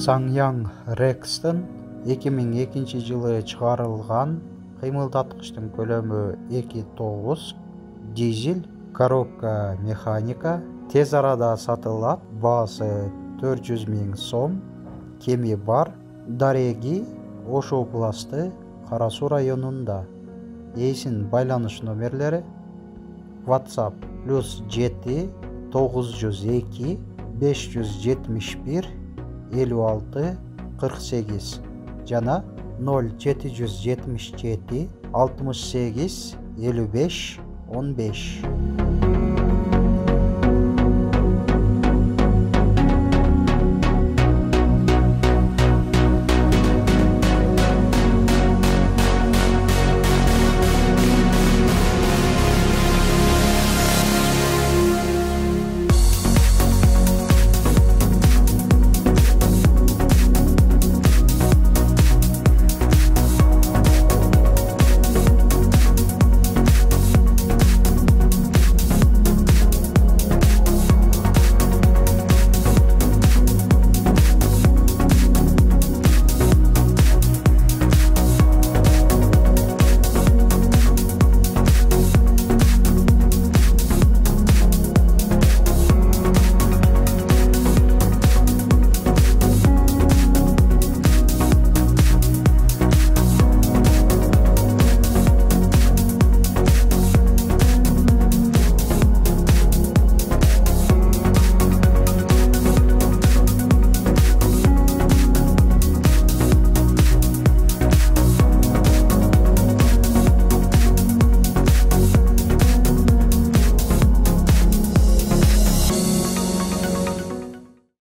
SsangYong Rex'tın 2002 жылы чыгарылган кыймылдаткычтын көлөмү 2.9 дизель коробка механика тез арада сатылат. Баасы 400 000 сом. Кеми бар. Дареги Ошо областы Кара Суу районунда. Эйсин байланыш номерлери WhatsApp +7 902 571 56 48 жана 0777 68 55 15.